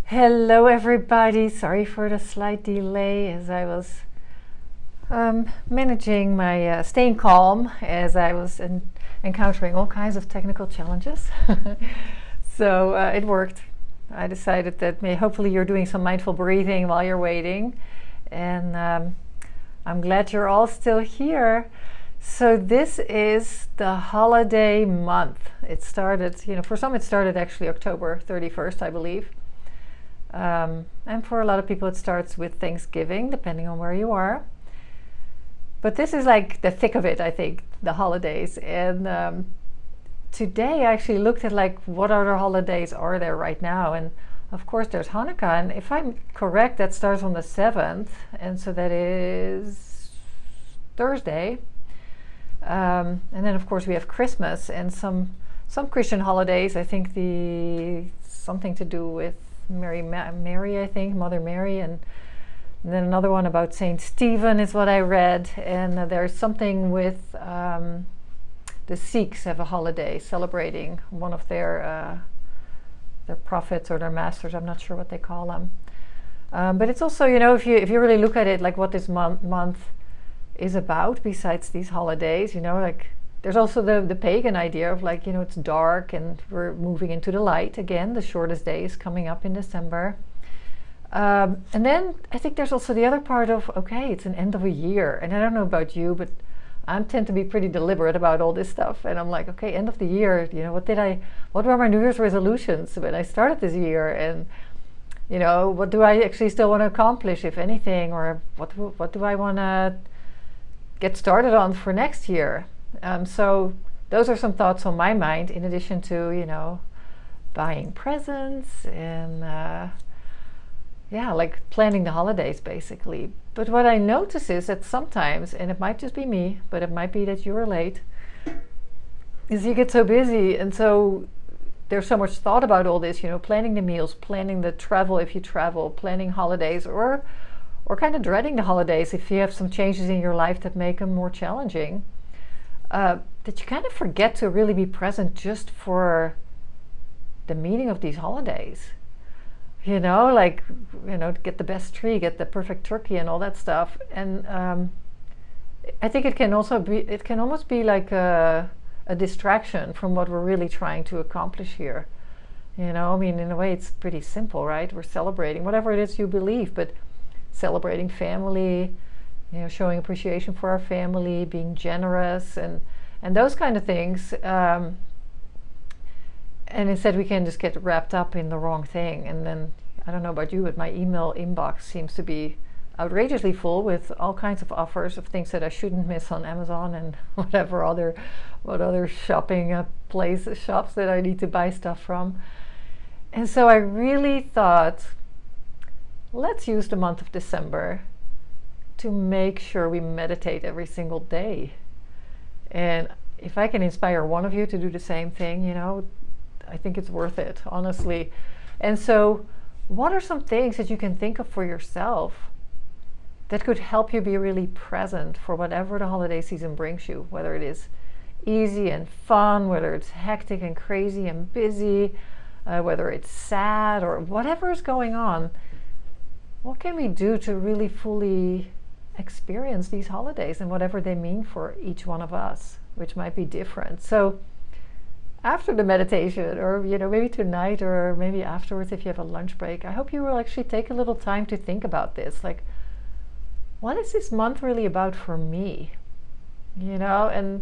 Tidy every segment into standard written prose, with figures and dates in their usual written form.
Hello, everybody. Sorry for the slight delay as I was managing my staying calm as I was encountering all kinds of technical challenges. So it worked. I decided that hopefully you're doing some mindful breathing while you're waiting. And I'm glad you're all still here. So this is the holiday month. It started, for some it started actually October 31st, I believe. And for a lot of people it starts with Thanksgiving, depending on where you are. But this is like the thick of it, I think, the holidays. And today I actually looked at like what other holidays are there right now. And of course there's Hanukkah, and if I'm correct, that starts on the 7th, and so that is Thursday. And then of course we have Christmas and some Christian holidays. I think something to do with Mary, I think, Mother Mary, and then another one about Saint Stephen is what I read. And there's something with the Sikhs have a holiday celebrating one of their prophets or their masters. I'm not sure what they call them. But it's also, if you really look at it, like what this month is about, besides these holidays, like there's also the pagan idea of like, it's dark and we're moving into the light again. The shortest day is coming up in December. And then I think there's also the other part of, okay, it's an end of a year. And I don't know about you, but I tend to be pretty deliberate about all this stuff. And I'm like, okay, end of the year, what were my New Year's resolutions when I started this year? And, what do I actually still want to accomplish, if anything? Or what do I want to get started on for next year? So those are some thoughts on my mind, in addition to, buying presents and, like planning the holidays, basically. But what I notice is that sometimes, and it might just be me, but it might be that you relate, is you get so busy, and so there's so much thought about all this, planning the meals, planning the travel if you travel, planning holidays, or kind of dreading the holidays if you have some changes in your life that make them more challenging. That you kind of forget to really be present just for the meaning of these holidays. Get the best tree, get the perfect turkey and all that stuff. And I think it can almost be like a distraction from what we're really trying to accomplish here. In a way it's pretty simple, right? We're celebrating whatever it is you believe, but celebrating family, showing appreciation for our family, being generous, and those kind of things. And instead we can just get wrapped up in the wrong thing. And then, I don't know about you, but my email inbox seems to be outrageously full with all kinds of offers of things that I shouldn't miss on Amazon and what other shopping shops that I need to buy stuff from. And so I really thought, let's use the month of December to make sure we meditate every single day. And if I can inspire one of you to do the same thing, I think it's worth it, honestly. And so what are some things that you can think of for yourself that could help you be really present for whatever the holiday season brings you, whether it is easy and fun, whether it's hectic and crazy and busy, whether it's sad or whatever is going on. What can we do to really fully experience these holidays and whatever they mean for each one of us, which might be different? So after the meditation, or maybe tonight, or maybe afterwards if you have a lunch break, I hope you will actually take a little time to think about this. Like, what is this month really about for me? And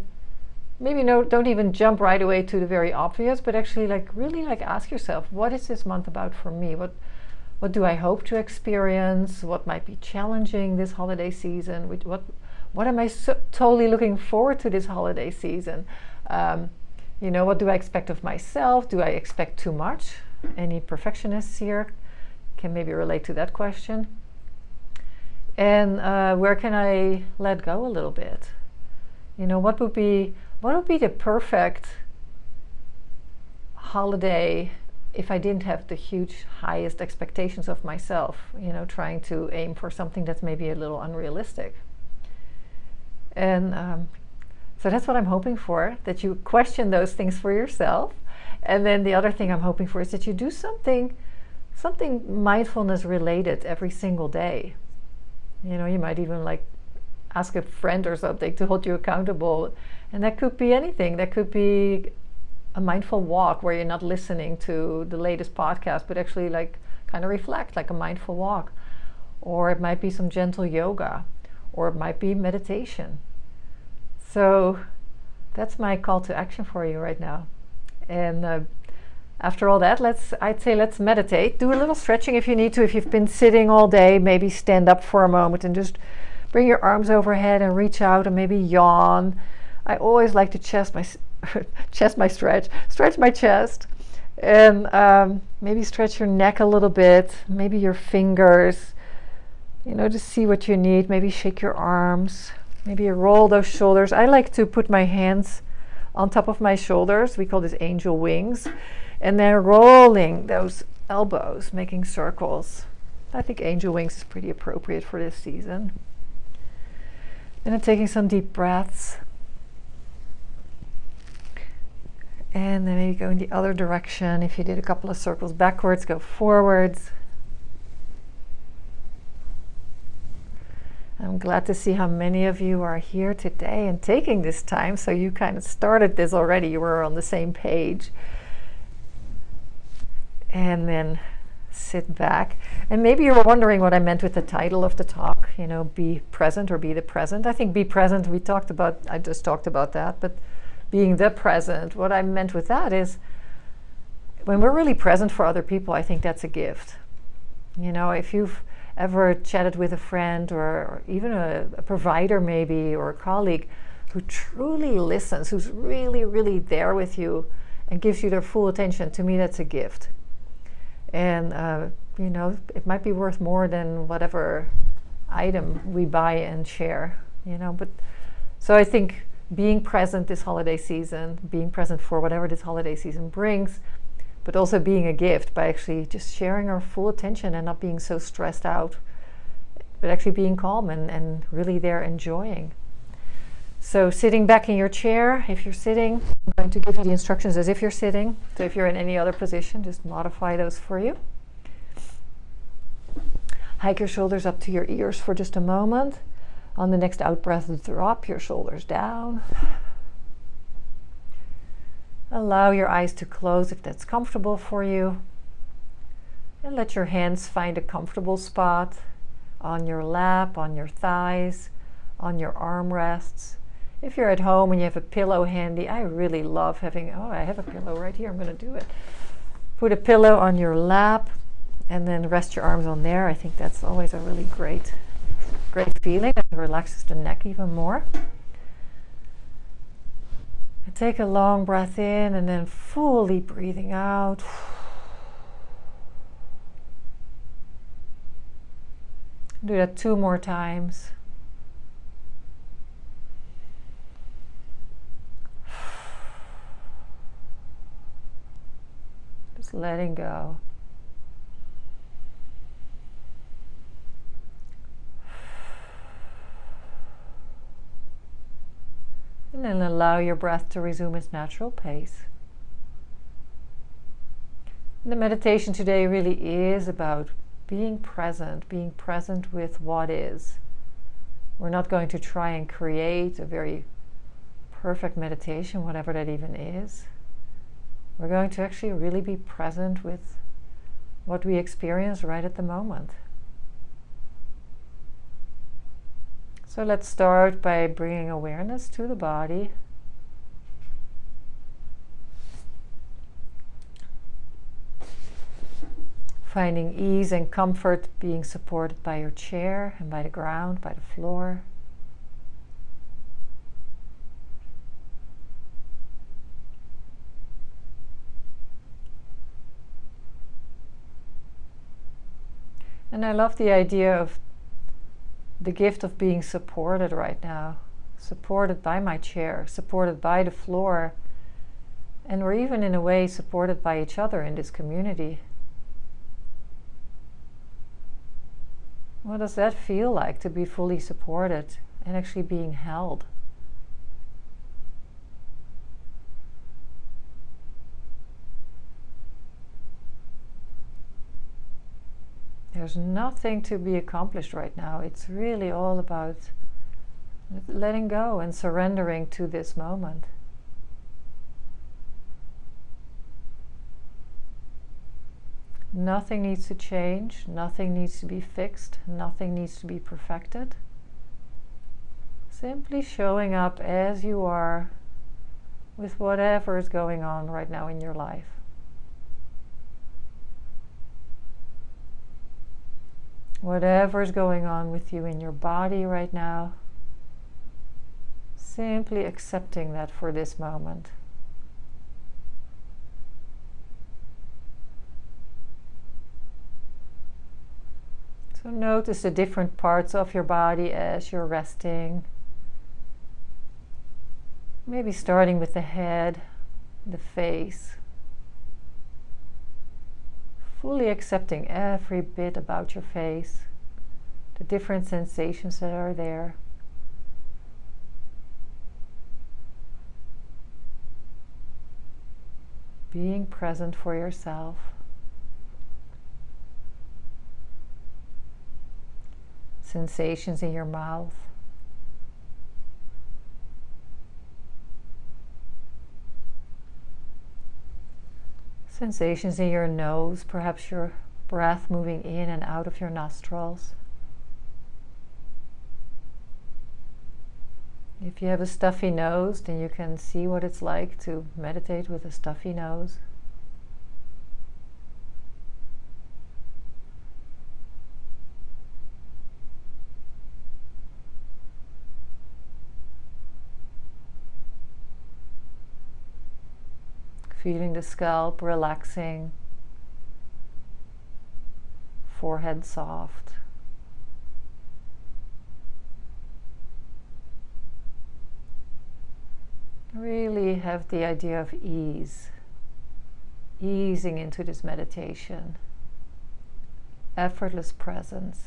maybe don't even jump right away to the very obvious, but actually really ask yourself, what is this month about for me? What do I hope to experience? What might be challenging this holiday season? What am I totally looking forward to this holiday season? What do I expect of myself? Do I expect too much? Any perfectionists here can maybe relate to that question. And where can I let go a little bit? What would be the perfect holiday if I didn't have the huge, highest expectations of myself, trying to aim for something that's maybe a little unrealistic. And so that's what I'm hoping for, that you question those things for yourself. And then the other thing I'm hoping for is that you do something something mindfulness related every single day. You might even ask a friend or something to hold you accountable. And that could be anything. That could be a mindful walk where you're not listening to the latest podcast, but actually kind of reflect, like a mindful walk. Or it might be some gentle yoga, or it might be meditation. So that's my call to action for you right now. And after all that, I'd say let's meditate. Do a little stretching if you need to. If you've been sitting all day, maybe stand up for a moment and just bring your arms overhead and reach out and maybe yawn. I always like to stretch my chest, and maybe stretch your neck a little bit, maybe your fingers, just see what you need. Maybe shake your arms, maybe you roll those shoulders. I like to put my hands on top of my shoulders. We call this angel wings. And then rolling those elbows, making circles. I think angel wings is pretty appropriate for this season. And then taking some deep breaths. And then maybe go in the other direction. If you did a couple of circles backwards, go forwards. I'm glad to see how many of you are here today and taking this time. So you kind of started this already. You were on the same page. And then sit back. And maybe you were wondering what I meant with the title of the talk, be present or be the present. I think be present, I just talked about that, but being the present, what I meant with that is when we're really present for other people, I think that's a gift. If you've ever chatted with a friend or even a provider maybe, or a colleague who truly listens, who's really, really there with you and gives you their full attention, to me that's a gift. And it might be worth more than whatever item we buy and share, but so I think being present this holiday season, being present for whatever this holiday season brings, but also being a gift by actually just sharing our full attention and not being so stressed out, but actually being calm and really there enjoying. So sitting back in your chair, if you're sitting, I'm going to give you the instructions as if you're sitting. So if you're in any other position, just modify those for you. Hike your shoulders up to your ears for just a moment. On the next out breath, drop your shoulders down. Allow your eyes to close if that's comfortable for you. And let your hands find a comfortable spot on your lap, on your thighs, on your armrests. If you're at home and you have a pillow handy, I really love having, I have a pillow right here, I'm going to do it. Put a pillow on your lap and then rest your arms on there. I think that's always a really great feeling. It relaxes the neck even more. And take a long breath in and then fully breathing out. Do that 2 more times. Just letting go. And then allow your breath to resume its natural pace. And the meditation today really is about being present with what is. We're not going to try and create a very perfect meditation, whatever that even is. We're going to actually really be present with what we experience right at the moment. So let's start by bringing awareness to the body. Finding ease and comfort being supported by your chair and by the ground, by the floor. And I love the idea of the gift of being supported right now, supported by my chair, supported by the floor, and we're even in a way supported by each other in this community. What does that feel like, to be fully supported and actually being held? There's nothing to be accomplished right now. It's really all about letting go and surrendering to this moment. Nothing needs to change, nothing needs to be fixed, nothing needs to be perfected. Simply showing up as you are with whatever is going on right now in your life. Whatever is going on with you in your body right now, simply accepting that for this moment. So notice the different parts of your body as you're resting. Maybe starting with the head, the face. Fully accepting every bit about your face, the different sensations that are there. Being present for yourself. Sensations in your mouth. Sensations in your nose, perhaps your breath moving in and out of your nostrils. If you have a stuffy nose, then you can see what it's like to meditate with a stuffy nose. Feeling the scalp relaxing, forehead soft. Really have the idea of ease, easing into this meditation, effortless presence.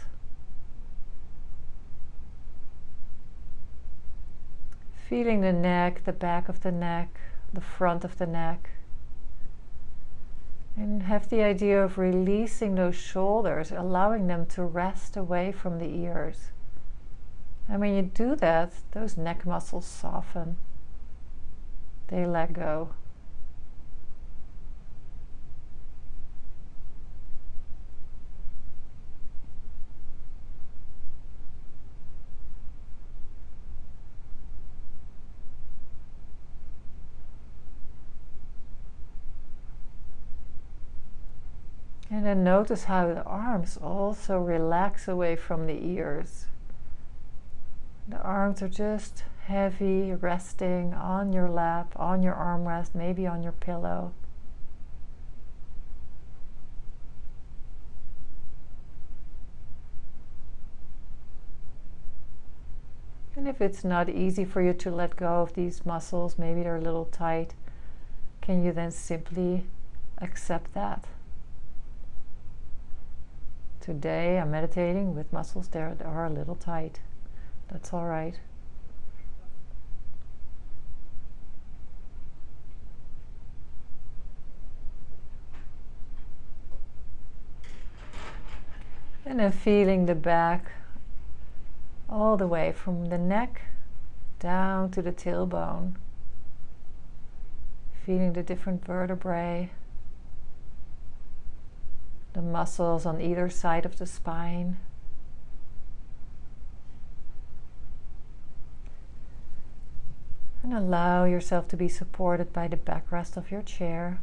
Feeling the neck, the back of the neck, the front of the neck. And have the idea of releasing those shoulders, allowing them to rest away from the ears. And when you do that, those neck muscles soften. They let go. And then notice how the arms also relax away from the ears. The arms are just heavy, resting on your lap, on your armrest, maybe on your pillow. And if it's not easy for you to let go of these muscles, maybe they're a little tight, can you then simply accept that? Today I'm meditating with muscles that are a little tight. That's all right. And then feeling the back all the way from the neck down to the tailbone. Feeling the different vertebrae, the muscles on either side of the spine. And allow yourself to be supported by the backrest of your chair.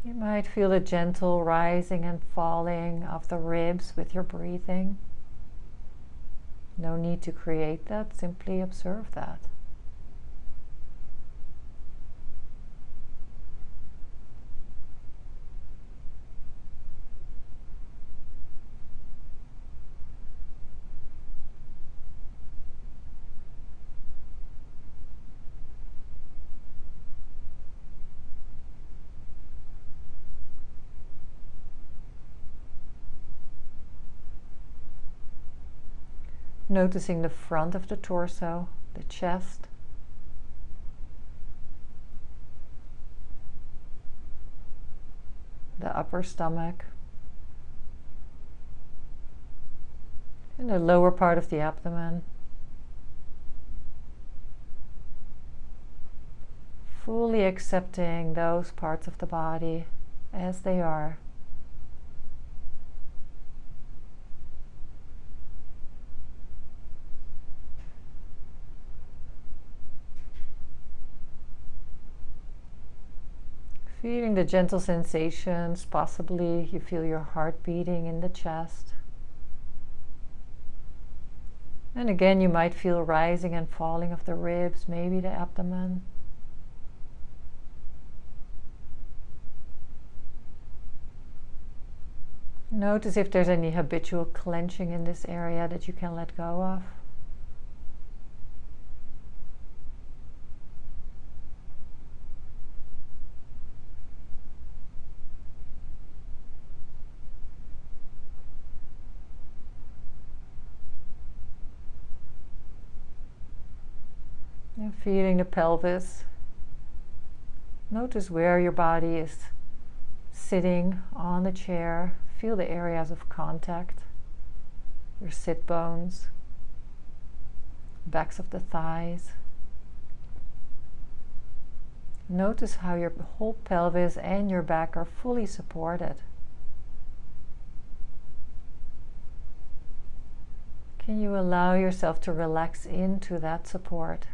You might feel a gentle rising and falling of the ribs with your breathing. No need to create that, simply observe that. Noticing the front of the torso, the chest. The upper stomach. And the lower part of the abdomen. Fully accepting those parts of the body as they are. Feeling the gentle sensations, possibly you feel your heart beating in the chest. And again, you might feel rising and falling of the ribs, maybe the abdomen. Notice if there's any habitual clenching in this area that you can let go of. And feeling the pelvis. Notice where your body is sitting on the chair. Feel the areas of contact, your sit bones, backs of the thighs. Notice how your whole pelvis and your back are fully supported. Can you allow yourself to relax into that support?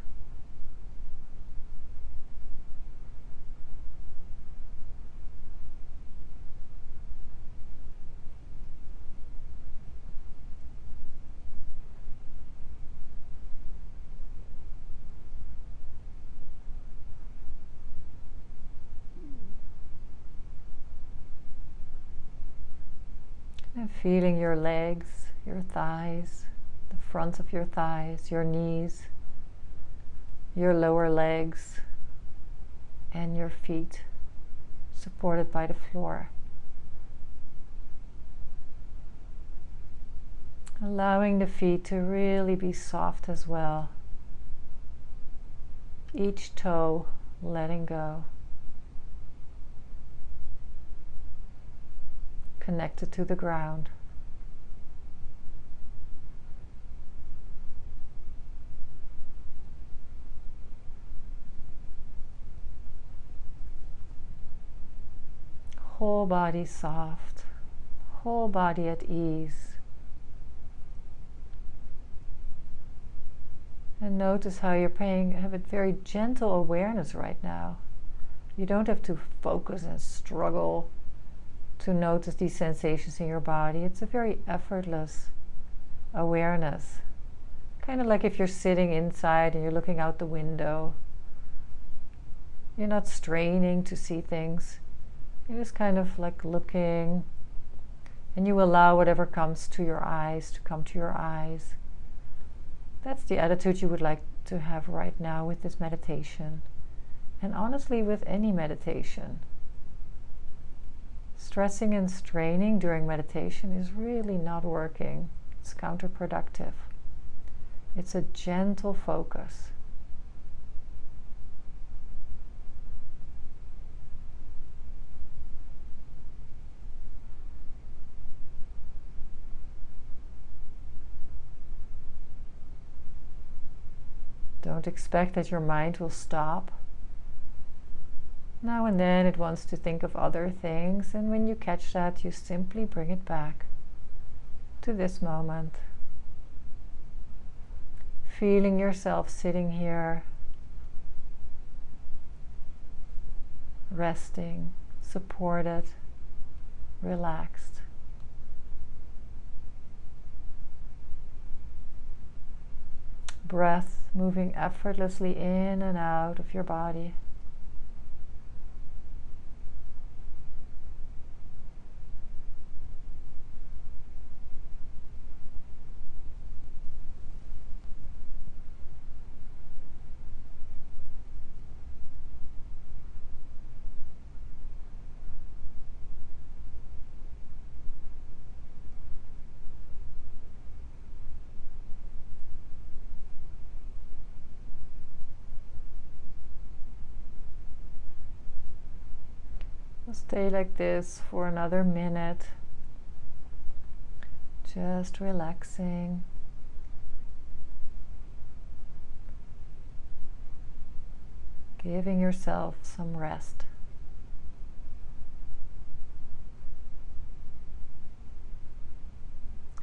And feeling your legs, your thighs, the fronts of your thighs, your knees, your lower legs, and your feet supported by the floor. Allowing the feet to really be soft as well. Each toe letting go. Connected to the ground. Whole body soft, whole body at ease. And notice how you're have a very gentle awareness right now. You don't have to focus and struggle to notice these sensations in your body. It's a very effortless awareness. Kind of like if you're sitting inside and you're looking out the window. You're not straining to see things. You're just kind of like looking, and you allow whatever comes to your eyes to come to your eyes. That's the attitude you would like to have right now with this meditation. And honestly, with any meditation. Stressing and straining during meditation is really not working. It's counterproductive. It's a gentle focus. Don't expect that your mind will stop. Now and then it wants to think of other things, and when you catch that, you simply bring it back to this moment. Feeling yourself sitting here, resting, supported, relaxed. Breath moving effortlessly in and out of your body. So stay like this for another minute, just relaxing. Giving yourself some rest.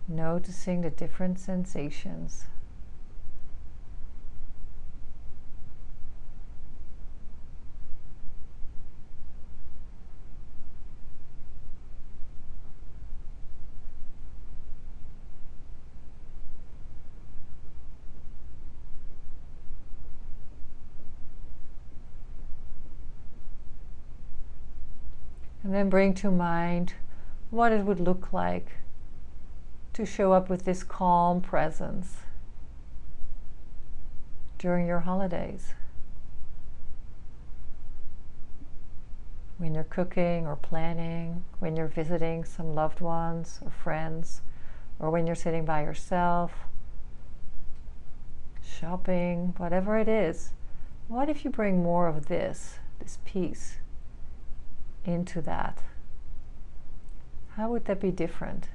Noticing the different sensations. And then bring to mind what it would look like to show up with this calm presence during your holidays. When you're cooking or planning, when you're visiting some loved ones or friends, or when you're sitting by yourself, shopping, whatever it is. What if you bring more of this peace into that? How would that be different?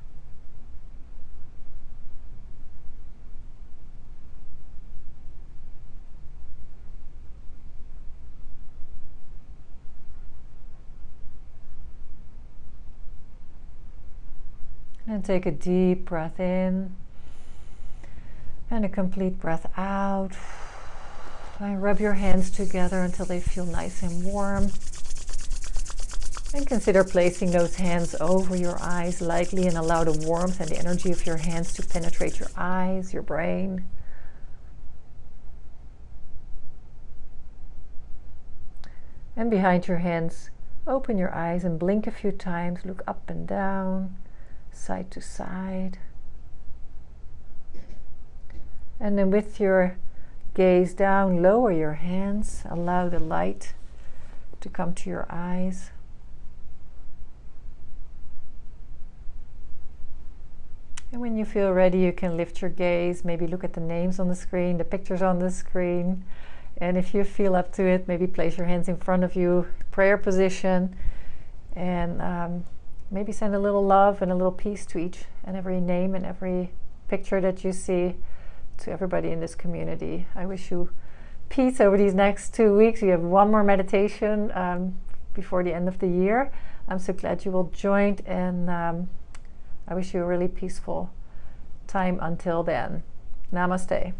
And take a deep breath in and a complete breath out. And rub your hands together until they feel nice and warm. And consider placing those hands over your eyes lightly and allow the warmth and the energy of your hands to penetrate your eyes, your brain. And behind your hands, open your eyes and blink a few times. Look up and down, side to side. And then with your gaze down, lower your hands. Allow the light to come to your eyes. And when you feel ready, you can lift your gaze, maybe look at the names on the screen, the pictures on the screen. And if you feel up to it, maybe place your hands in front of you, prayer position, and maybe send a little love and a little peace to each and every name and every picture that you see, to everybody in this community. I wish you peace over these next 2 weeks. We have one more meditation before the end of the year. I'm so glad you will join, and I wish you a really peaceful time until then. Namaste.